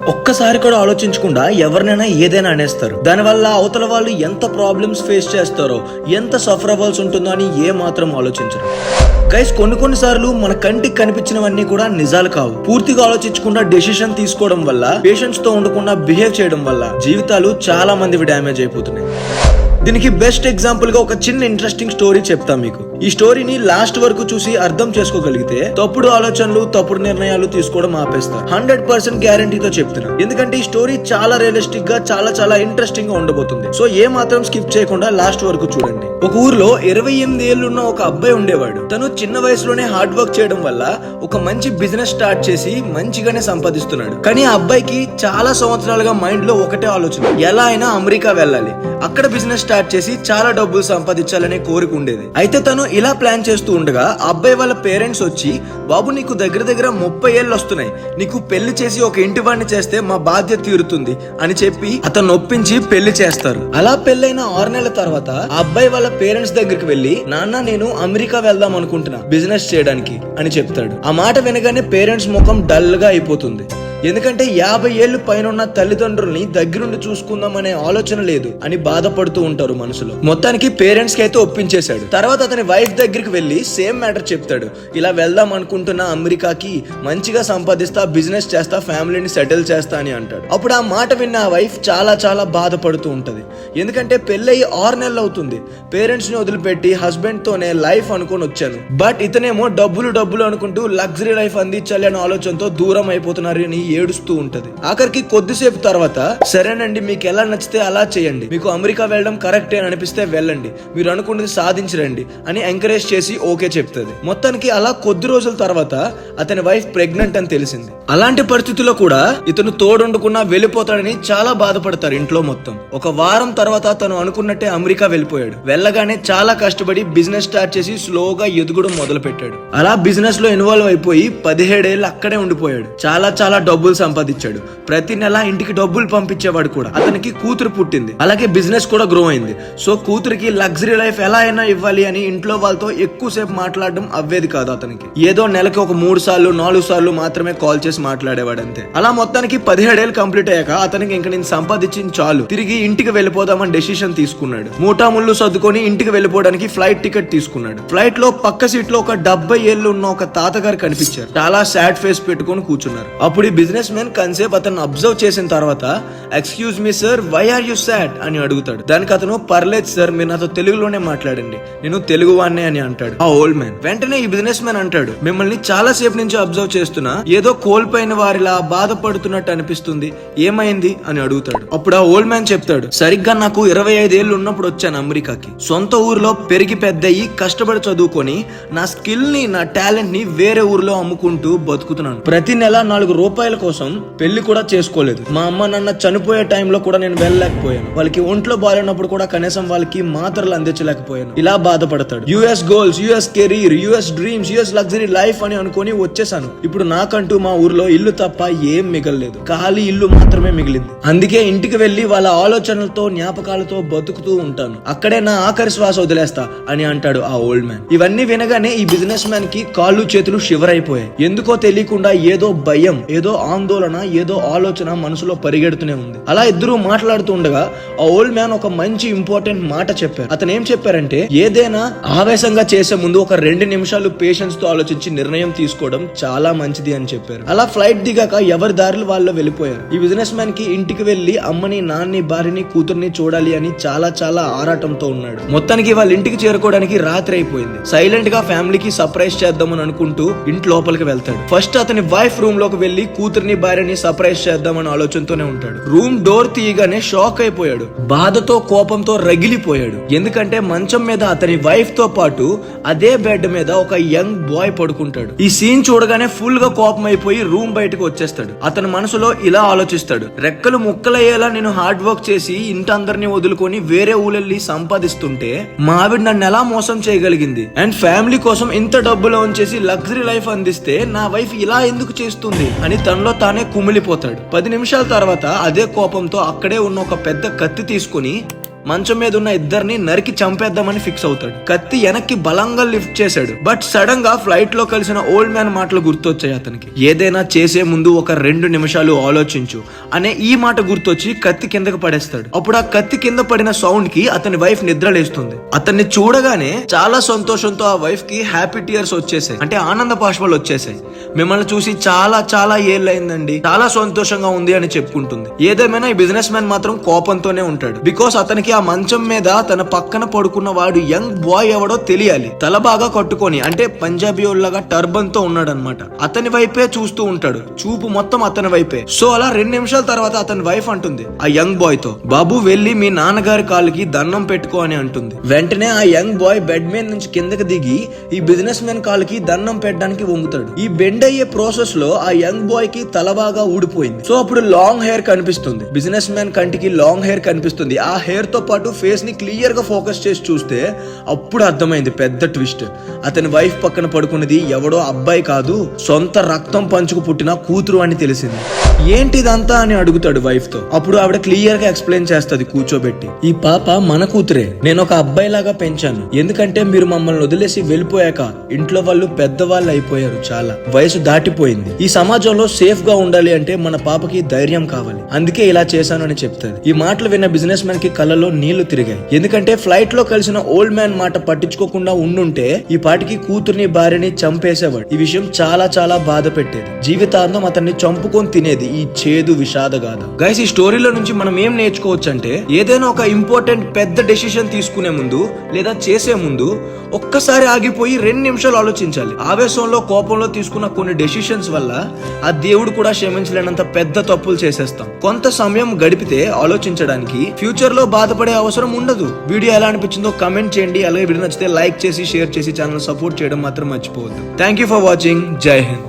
ఒక్కసారి కూడా ఆలోచించకుండా ఎవరినైనా ఏదైనా అనేస్తారు. దానివల్ల అవతల వాళ్ళు ఎంత ప్రాబ్లమ్స్ ఫేస్ చేస్తారో, ఎంత సఫర్ అవ్వాల్సి ఉంటుందో అని ఏ మాత్రం ఆలోచించరు. గైస్, కొన్నిసార్లు మన కంటికి కనిపించినవన్నీ కూడా నిజాలు కావు. పూర్తిగా ఆలోచించకుండా డెసిషన్ తీసుకోవడం వల్ల, పేషెన్స్ తో ఉండకుండా బిహేవ్ చేయడం వల్ల జీవితాలు చాలా మందివి డ్యామేజ్ అయిపోతున్నాయి. దీనికి బెస్ట్ ఎగ్జాంపుల్ గా ఒక చిన్న ఇంట్రెస్టింగ్ స్టోరీ చెప్తాం మీకు. ఈ స్టోరీని లాస్ట్ వరకు చూసి అర్థం చేసుకోగలిగితే తప్పుడు ఆలోచనలు, తప్పుడు నిర్ణయాలు తీసుకోవడం ఆపేస్తారు. 100% గ్యారంటీతో చెప్తున్నా. ఎందుకంటే ఈ స్టోరీ చాలా రియలిస్టిక్ గా, చాలా ఇంట్రెస్టింగ్ గా ఉండబోతుంది. సో ఏ మాత్రం స్కిప్ చేయకుండా లాస్ట్ వరకు చూడండి. ఒక ఊర్లో 28 ఏళ్లున్న ఒక అబ్బాయి ఉండేవాడు. తను చిన్న వయసులోనే హార్డ్ వర్క్ చేయడం వల్ల ఒక మంచి బిజినెస్ స్టార్ట్ చేసి మంచిగానే సంపాదిస్తున్నాడు. కానీ ఆ అబ్బాయికి చాలా సంవత్సరాలుగా మైండ్ లో ఒకటే ఆలోచన, ఎలా అయినా అమెరికా వెళ్ళాలి, అక్కడ బిజినెస్ స్టార్ట్ చేసి చాలా డబ్బులు సంపాదించాలనే కోరిక ఉండేది. అయితే తను ఇలా ప్లాన్ చేస్తూ ఉండగా ఆ అబ్బాయి వాళ్ళ పేరెంట్స్ వచ్చి, బాబు నీకు దగ్గర 30 ఏళ్ళు వస్తున్నాయి, నీకు పెళ్లి చేసి ఒక ఇంటి వాడిని చేస్తే మా బాధ్యత తీరుతుంది అని చెప్పి అతను ఒప్పించి పెళ్లి చేస్తారు. అలా పెళ్లైన 6 నెలల తర్వాత ఆ అబ్బాయి వాళ్ళ పేరెంట్స్ దగ్గరికి వెళ్లి, నాన్న నేను అమెరికా వెళ్దాం అనుకుంటున్నా బిజినెస్ చేయడానికి అని చెప్తాడు. ఆ మాట వినగానే పేరెంట్స్ ముఖం డల్ గా అయిపోతుంది. ఎందుకంటే 50 ఏళ్లు పైన ఉన్న తల్లిదండ్రుల్ని దగ్గరుండి చూసుకుందాం అనే ఆలోచన లేదు అని బాధపడుతూ ఉంటారు మనసులో. మొత్తానికి పేరెంట్స్ కి అయితే ఒప్పించేశాడు. తర్వాత అతని వైఫ్ దగ్గరికి వెళ్లి సేమ్ మ్యాటర్ చెప్తాడు. ఇలా వెళ్దాం అనుకుంటున్నా అమెరికాకి, మంచిగా సంపాదిస్తా, బిజినెస్ చేస్తా, ఫ్యామిలీని సెటిల్ చేస్తా అని అంటాడు. అప్పుడు ఆ మాట విన్న ఆ వైఫ్ చాలా బాధపడుతూ ఉంటది. ఎందుకంటే పెళ్ళయి 6 నెలలు అవుతుంది. పేరెంట్స్ ని వదిలిపెట్టి హస్బెండ్ తోనే లైఫ్ అనుకుని వచ్చాను. బట్ ఇతనేమో డబ్బులు అనుకుంటూ లగ్జరీ లైఫ్ అందించాలి అనే ఆలోచనతో దూరం అయిపోతున్నారు అని ఏడుస్తూ ఉంటది. ఆఖరికి కొద్దిసేపు తర్వాత, సరేనండి మీకు ఎలా నచ్చితే అలా చేయండి, మీకు అమెరికా వెళ్ళడం కరెక్టే అని అనిపిస్తే వెళ్ళండి, మీరు అనుకున్నది సాధించరండి అని ఎంకరేజ్ చేసి ఓకే చెప్తుంది. మొత్తానికి అలా కొద్ది రోజుల తర్వాత అతని వైఫ్ ప్రెగ్నెంట్ అని తెలిసింది. అలాంటి పరిస్థితుల్లో కూడా ఇతను తోడుండకుండా వెళ్ళిపోతాడని చాలా బాధపడతారు ఇంట్లో మొత్తం. ఒక వారం తర్వాత తను అనుకున్నట్టే అమెరికా వెళ్ళిపోయాడు. వెళ్ళగానే చాలా కష్టపడి బిజినెస్ స్టార్ట్ చేసి స్లోగా ఎదుగుడం మొదలు పెట్టాడు. అలా బిజినెస్ లో ఇన్వాల్వ్ అయిపోయి 17 ఏళ్ళు అక్కడే ఉండిపోయాడు. చాలా డబ్బులు సంపాదించాడు. ప్రతి నెల ఇంటికి డబ్బులు పంపించేవాడు కూడా. అతనికి కూతురు పుట్టింది. అలాగే బిజినెస్ కూడా గ్రో అయింది. సో కూతురికి లగ్జరీ లైఫ్ ఎలా అయినా ఇవ్వాలి అని ఇంట్లో వాళ్ళతో ఎక్కువసేపు మాట్లాడడం అవ్వేది కాదు అతనికి. ఏదో నెలకి ఒక 3 సార్లు 4 సార్లు మాత్రమే కాల్ చేసి మాట్లాడేవాడు అంతే. అలా మొత్తానికి 17 ఏళ్ళు కంప్లీట్ అయ్యాక అతనికి ఇంక నేను సంపాదించింది చాలు, తిరిగి ఇంటికి వెళ్ళిపోదామని డెసిషన్ తీసుకున్నాడు. మూటాముళ్ళు సర్దుకొని ఇంటికి వెళ్ళిపోవడానికి ఫ్లైట్ టికెట్ తీసుకున్నాడు. ఫ్లైట్ లో పక్క సీట్ లో ఒక 70 ఏళ్ళు ఉన్న ఒక తాతగారు కనిపించారు. చాలా సాడ్ ఫేస్ పెట్టుకొని కూర్చున్నారు. అప్పుడు ఈ బిజినెస్ మ్యాన్ కన్సేపు అతను అబ్జర్వ్ చేసిన తర్వాత, excuse me sir, why are you sad అని అడుగుతాడు. దానికి అతను, పర్లేదు సార్, మీరు నాతో తెలుగులోనే మాట్లాడండి, నేను తెలుగు వాడినే అని అంటాడు ఆ ఓల్డ్ మ్యాన్. వెంటనే ఈ బిజినెస్ మ్యాన్ అంటాడు, మిమ్మల్ని చాలా సేపు నుంచి అబ్జర్వ్ చేస్తున్నా, ఏదో కోల్పోయిన వారిలా బాధపడుతున్నట్టు అనిపిస్తుంది, ఏమైంది అని అడుగుతాడు. అప్పుడు ఆ ఓల్డ్ మ్యాన్ చెప్తాడు, సరిగ్గా నాకు 25 ఏళ్ళు ఉన్నప్పుడు వచ్చాను అమెరికాకి. సొంత ఊర్లో పెరిగి పెద్దయి, కష్టపడి చదువుకొని నా స్కిల్ ని, నా టాలెంట్ ని వేరే ఊర్లో అమ్ముకుంటూ బతుకుతున్నాను. ప్రతి నెల 4 రూపాయల కోసం పెళ్లి కూడా చేసుకోలేదు. మా అమ్మ నాన్న చనిపోయే టైంలో కూడా నేను వెళ్ళలేకపోయాను. వాళ్ళకి ఒంట్లో బాగాలేనప్పుడు కూడా కనీసం వాళ్ళకి మాత్రలు అందించలేకపోయాను. ఇలా బాధపడతాడు. US goals, US career, US dreams, US luxury life అని అనుకుని వచ్చేసాను. ఇప్పుడు నాకంటూ మా ఊర్లో ఇల్లు తప్ప ఏం మిగలలేదు, ఖాళీ ఇల్లు మాత్రమే మిగిలింది. అందుకే ఇంటికి వెళ్లి వాళ్ళ ఆలోచనలతో, జ్ఞాపకాలతో బతుకుతూ ఉంటాను. అక్కడే నా ఆఖరి శ్వాస వదిలేస్తా అని అంటాడు ఆ ఓల్డ్ మ్యాన్. ఇవన్నీ వినగానే ఈ బిజినెస్ మ్యాన్ కి కాళ్ళు చేతులు షివర్ అయిపోయాయి. ఎందుకో తెలియకుండా ఏదో భయం, ఏదో ఆందోళన, ఏదో ఆలోచన మనసులో పరిగెడుతూనే ఉంది. అలా ఇద్దరు మాట్లాడుతూ ఉండగా ఆ ఓల్డ్ మ్యాన్ ఒక మంచి ఇంపార్టెంట్ మాట చెప్పారు. అతను ఏం చెప్పారంటే, ఏదైనా ఆవేశంగా చేసే ముందు ఒక 2 నిమిషాలు పేషెన్స్ తో ఆలోచించి నిర్ణయం తీసుకోవడం చాలా మంచిది అని చెప్పారు. అలా ఫ్లైట్ దిగాక ఎవరి దారులు వాళ్ళు వెళ్ళిపోయారు. ఈ బిజినెస్ మ్యాన్ కి ఇంటికి వెళ్లి అమ్మని, నాన్ని, భార్యని, కూతుర్ని చూడాలి అని చాలా ఆరాటంతో ఉన్నాడు. మొత్తానికి వాళ్ళ ఇంటికి చేరుకోవడానికి రాత్రి అయిపోయింది. సైలెంట్ గా ఫ్యామిలీకి సర్ప్రైజ్ చేద్దామని అనుకుంటూ ఇంటి లోపలికి వెళ్తాడు. ఫస్ట్ అతని వైఫ్ రూమ్ లోకి వెళ్లి కూతుర్ని, భార్యని సర్ప్రైజ్ చేద్దామని ఆలోచనతోనే ఉంటాడు. రూమ్ డోర్ తీయగానే షాక్ అయిపోయాడు. బాధతో, కోపంతో రగిలిపోయాడు. ఎందుకంటే మంచం మీద అతని వైఫ్ తో పాటు అదే బెడ్ మీద ఒక యంగ్ బాయ్ పడుకుంటాడు. ఈ సీన్ చూడగానే ఫుల్ గా కోపం అయిపోయి రూమ్ బయటకు వచ్చేస్తాడు. అతని మనసులో ఇలా ఆలోచిస్తాడు, రెక్కలు ముక్కలయ్యేలా నేను హార్డ్ వర్క్ చేసి ఇంటందరినీ వదులుకొని వేరే ఊళ్ళెళ్ళి సంపాదిస్తుంటే మా ఆవిడ నన్ను ఎలా మోసం చేయగలిగింది, అండ్ ఫ్యామిలీ కోసం ఇంత డబ్బులు ఉంచేసి లగ్జరీ లైఫ్ అందిస్తే నా వైఫ్ ఇలా ఎందుకు చేస్తుంది అని తనలో తానే కుమిలిపోతాడు. 10 నిమిషాల తర్వాత అదే కోపంతో అక్కడే ఉన్న ఒక పెద్ద కత్తి తీసుకుని మంచం మీద ఉన్న ఇద్దరిని నరికి చంపేద్దామని ఫిక్స్ అవుతాడు. కత్తి వెనక్కి బలంగా లిఫ్ట్ చేశాడు. బట్ సడన్ గా ఫ్లైట్ లో కలిసిన ఓల్డ్ మ్యాన్ మాటలు గుర్తొచ్చాయి అతనికి. ఏదైనా చేసే ముందు ఒక 2 నిమిషాలు ఆలోచించు అనే ఈ మాట గుర్తొచ్చి కత్తి కిందకు పడేస్తాడు. అప్పుడు ఆ కత్తి కింద పడిన సౌండ్ కి అతని వైఫ్ నిద్రలేస్తుంది. అతన్ని చూడగానే చాలా సంతోషంతో ఆ వైఫ్ కి హ్యాపీ టీయర్స్ వచ్చేసాయి, అంటే ఆనంద బాష్పాలు వచ్చేసాయి. మిమ్మల్ని చూసి చాలా చాలా ఏళ్ళయిందండి, చాలా సంతోషంగా ఉంది అని చెప్పుకుంటుంది. ఏదేమైనా ఈ బిజినెస్ మ్యాన్ మాత్రం కోపంతోనే ఉంటాడు. బికాస్ అతనికి ఆ మంచం మీద తన పక్కన పడుకున్న వాడు యంగ్ బాయ్ ఎవడో తెలియాలి. తల బాగా కట్టుకొని, అంటే పంజాబీ వాళ్ళగా టర్బన్ తో ఉన్నాడు అనమాట. అతని వైపే చూస్తూ ఉంటాడు, చూపు మొత్తం అతని వైపే. సో అలా 2 నిమిషాల తర్వాత అతని వైఫ్ అంటుంది ఆ యంగ్ బాయ్ తో, బాబు వెళ్ళి మీ నాన్నగారి కాళ్ళకి దండం పెట్టుకో అని అంటుంది. వెంటనే ఆ యంగ్ బాయ్ బెడ్ మీద నుంచి కిందకి దిగి ఈ బిజినెస్ మ్యాన్ కాళ్ళకి దండం పెట్టడానికి వంగుతాడు. ఈ బెండ్ అయ్యే ప్రాసెస్ లో ఆ యంగ్ బాయ్ కి తల బాగా ఊడిపోయింది. సో అప్పుడు లాంగ్ హెయిర్ కనిపిస్తుంది. బిజినెస్ మ్యాన్ కంటికి లాంగ్ హెయిర్ కనిపిస్తుంది. ఆ హెయిర్ తో పాటు ఫేస్ ని క్లియర్ గా ఫోకస్ చేసి చూస్తే అప్పుడు అర్థమైంది పెద్ద ట్విస్ట్. అతని వైఫ్ పక్కన పడుకున్నది ఎవడో అబ్బాయి కాదు, సొంత రక్తం పంచుకు పుట్టిన కూతురు అని తెలిసింది. ఏంటిదంతా అని అడుగుతాడు వైఫ్ తో. అప్పుడు ఆవిడ క్లియర్ గా ఎక్స్ప్లెయిన్ చేస్తది కూర్చోబెట్టి, ఈ పాప మన కూతురే, నేను ఒక అబ్బాయి లాగా పెంచాను. ఎందుకంటే మీరు మమ్మల్ని వదిలేసి వెళ్ళిపోయాక ఇంట్లో వాళ్ళు పెద్దవాళ్ళు అయిపోయారు, చాలా వయసు దాటిపోయింది. ఈ సమాజంలో సేఫ్ గా ఉండాలి అంటే మన పాపకి ధైర్యం కావాలి, అందుకే ఇలా చేశాను అని చెప్తాది. ఈ మాటలు విన్న బిజినెస్ మ్యాన్ కి కళ్ళలో నీళ్లు తిరిగాయి. ఎందుకంటే ఫ్లైట్ లో కలిసిన ఓల్డ్ మ్యాన్ మాట పట్టించుకోకుండా ఉండుంటే ఈ పాటికి కూతుర్ని భార్యని చంపేసేవాడు. ఈ విషయం చాలా చాలా బాధ పెట్టేది. జీవితాంతం అతన్ని చంపుకొని తినేది ఈ చేదు విషాద గాథ. గైస్, ఈ స్టోరీలో నుంచి మనం ఏం నేర్చుకోవచ్చు అంటే, ఏదైనా ఒక ఇంపార్టెంట్ పెద్ద డెసిషన్ తీసుకునే ముందు లేదా చేసే ముందు ఒక్కసారి ఆగిపోయి 2 నిమిషాలు ఆలోచించాలి. ఆవేశంలో కోపంలో తీసుకున్న కొన్ని డెసిషన్స్ వల్ల ఆ దేవుడు కూడా క్షమించలేనంత పెద్ద తప్పులు చేసేస్తాం. కొంత సమయం గడిపితే ఆలోచించడానికి ఫ్యూచర్ లో బాధపడే అవసరం ఉండదు. వీడియో ఎలా అనిపించిందో కమెంట్ చేయండి. అలాగే వీడియో నచ్చితే లైక్ చేసి షేర్ చేసి ఛానల్ సపోర్ట్ చేయడం మాత్రం మర్చిపోవద్దు. Thank you for watching. జై హింద్.